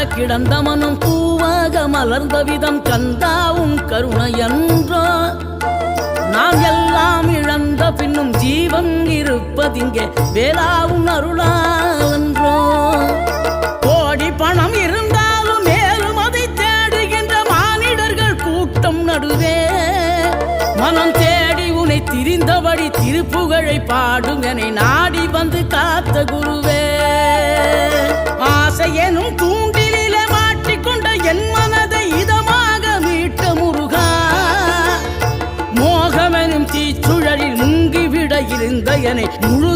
கல்லாக கிடந்த மனம் பூவாக மலர்ந்த விதம் கந்தாவும் கருணையன்றோ நாம் எல்லாம் இழந்த பின்னும் ஜீவன் இருப்பதிங்கே வேளாவும் அருளாவென்றோ கோடி பணம் இருந்தாலும் மேலும் அதை தேடுகின்ற மானிடர்கள் கூட்டம் நடுவே மனம் தேடி உனை திரிந்தபடி திருப்புகழை பாடும் என நாடி வந்து காத்த குருவே ஆசை எனும் தூண்டிலே மாட்டிக்கொண்ட என் மனதை இதமாக மீட்ட முருகா மோகமெனும் தீச்சுழலில் முங்கிவிட இருந்த என்னை முழு